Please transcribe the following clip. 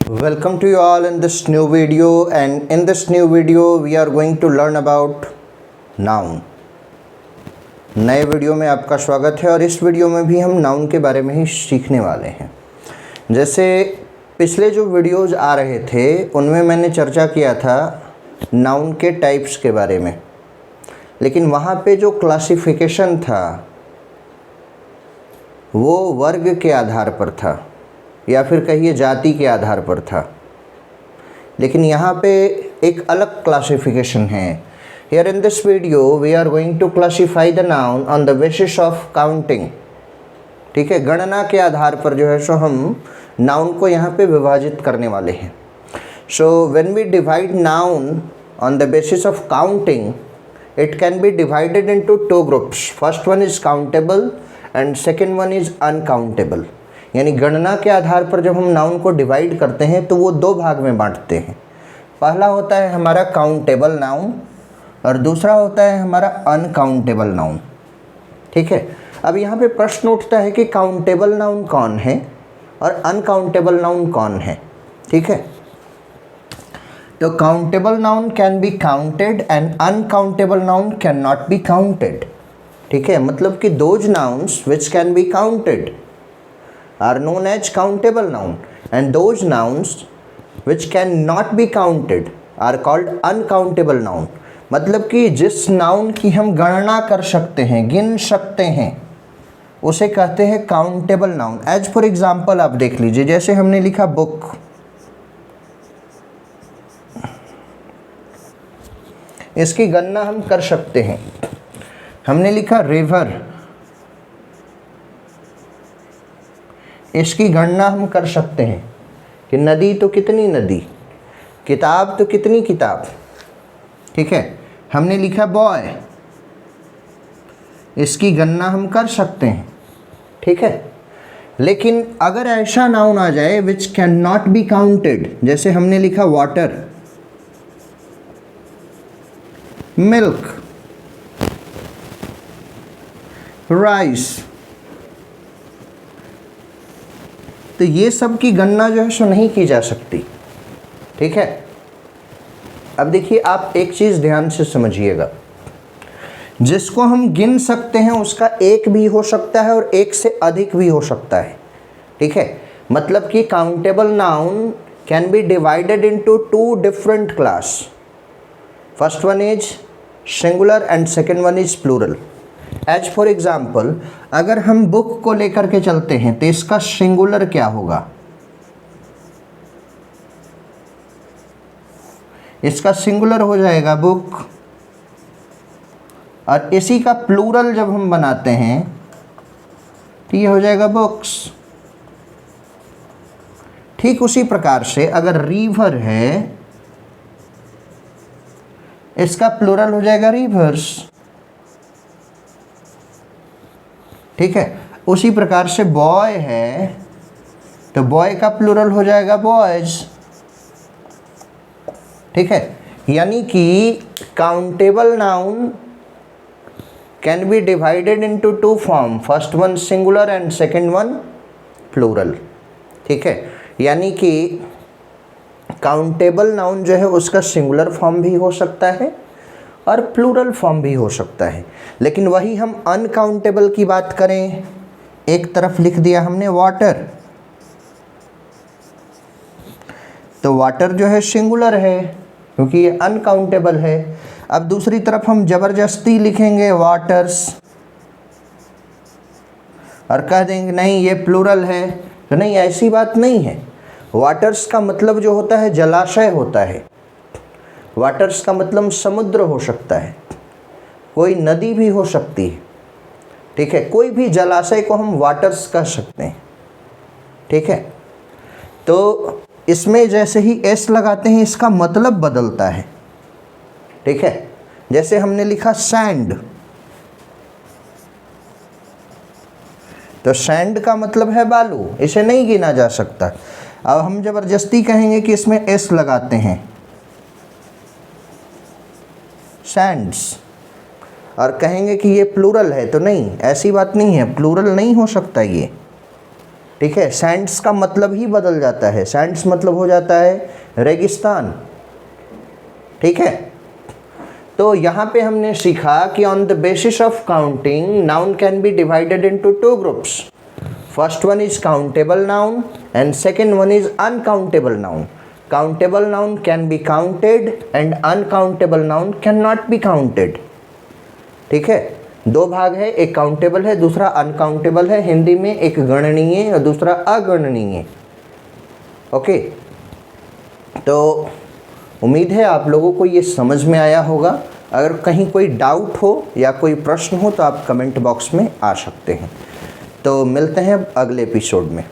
Welcome to you all in this new video, and in this new video we are going to learn about noun। नए video में आपका स्वागत है और इस वीडियो में भी हम नाउन के बारे में ही सीखने वाले हैं। जैसे पिछले जो वीडियोज़ आ रहे थे उनमें मैंने चर्चा किया था नाउन के टाइप्स के बारे में, लेकिन वहाँ पे जो क्लासिफिकेशन था वो वर्ग के आधार पर था या फिर कहिए जाति के आधार पर था, लेकिन यहाँ पे एक अलग क्लासिफिकेशन है। Here in this video we are going to classify the noun on the basis of counting। ठीक है, गणना के आधार पर जो है सो हम नाउन को यहाँ पे विभाजित करने वाले हैं। So when we divide noun on the basis of counting, it can be divided into two groups। First one is countable and second one is uncountable। यानी गणना के आधार पर जब हम नाउन को डिवाइड करते हैं तो वो दो भाग में बांटते हैं। पहला होता है हमारा काउंटेबल नाउन और दूसरा होता है हमारा अनकाउंटेबल नाउन। ठीक है, अब यहाँ पे प्रश्न उठता है कि काउंटेबल नाउन कौन है और अनकाउंटेबल नाउन कौन है। ठीक है, तो countable noun can be counted and uncountable noun can not be counted. ठीक है, मतलब कि those nouns which can be counted are known as countable noun and those nouns which can not be counted are called uncountable noun। मतलब कि जिस noun की हम गणना कर सकते हैं, गिन सकते हैं, उसे कहते हैं countable noun. As for example आप देख लीजिए, जैसे हमने लिखा बुक, इसकी गणना हम कर सकते हैं। हमने लिखा रिवर, इसकी गणना हम कर सकते हैं कि नदी तो कितनी नदी, किताब तो कितनी किताब। ठीक है, हमने लिखा बॉय, इसकी गणना हम कर सकते हैं। ठीक है, लेकिन अगर ऐसा नाउन आ जाए which can not be counted, जैसे हमने लिखा वाटर, मिल्क, राइस, तो ये सब की गणना जो है सो नहीं की जा सकती। ठीक है, अब देखिए आप एक चीज़ ध्यान से समझिएगा, जिसको हम गिन सकते हैं उसका एक भी हो सकता है और एक से अधिक भी हो सकता है। ठीक है, मतलब कि countable noun can be divided into two different class. First one is singular and second one is plural. As for example, अगर हम बुक को लेकर के चलते हैं तो इसका सिंगुलर क्या होगा, इसका सिंगुलर हो जाएगा बुक, और इसी का प्लूरल जब हम बनाते हैं तो ये हो जाएगा बुक्स। ठीक उसी प्रकार से अगर रिवर है, इसका प्लूरल हो जाएगा रिवर्स। ठीक है, उसी प्रकार से बॉय है तो बॉय का प्लूरल हो जाएगा बॉयज। ठीक है, यानी कि countable noun can be divided into two form, first one singular and second one plural. ठीक है, यानी कि काउंटेबल नाउन जो है उसका सिंगुलर फॉर्म भी हो सकता है और प्लूरल फॉर्म भी हो सकता है। लेकिन वही हम अनकाउंटेबल की बात करें, एक तरफ लिख दिया हमने वाटर, तो वाटर जो है सिंगुलर है क्योंकि ये अनकाउंटेबल है। अब दूसरी तरफ हम ज़बरदस्ती लिखेंगे वाटर्स और कह देंगे नहीं ये प्लूरल है, तो नहीं, ऐसी बात नहीं है। वाटर्स का मतलब जो होता है जलाशय होता है, वाटर्स का मतलब समुद्र हो सकता है, कोई नदी भी हो सकती है। ठीक है, कोई भी जलाशय को हम वाटर्स कह सकते हैं। ठीक है, तो इसमें जैसे ही एस लगाते हैं इसका मतलब बदलता है। ठीक है, जैसे हमने लिखा सैंड, तो सैंड का मतलब है बालू, इसे नहीं गिना जा सकता। अब हम ज़बरदस्ती कहेंगे कि इसमें एस लगाते हैं सैंड्स और कहेंगे कि ये प्लूरल है, तो नहीं, ऐसी बात नहीं है, प्लूरल नहीं हो सकता ये। ठीक है, सैंड्स का मतलब ही बदल जाता है, सैंड्स मतलब हो जाता है रेगिस्तान। ठीक है, तो यहाँ पे हमने सीखा कि on the basis of counting noun can be divided into two groups. First one is countable noun and second one is uncountable noun. Countable noun can be counted and uncountable noun can not be counted. ठीक है, दो भाग है, एक countable है, दूसरा uncountable है। हिंदी में एक गणनीय और दूसरा अगणनीय। ओके, तो उम्मीद है आप लोगों को ये समझ में आया होगा। अगर कहीं कोई डाउट हो या कोई प्रश्न हो तो आप कमेंट बॉक्स में आ सकते हैं। तो मिलते हैं अगले एपिसोड में।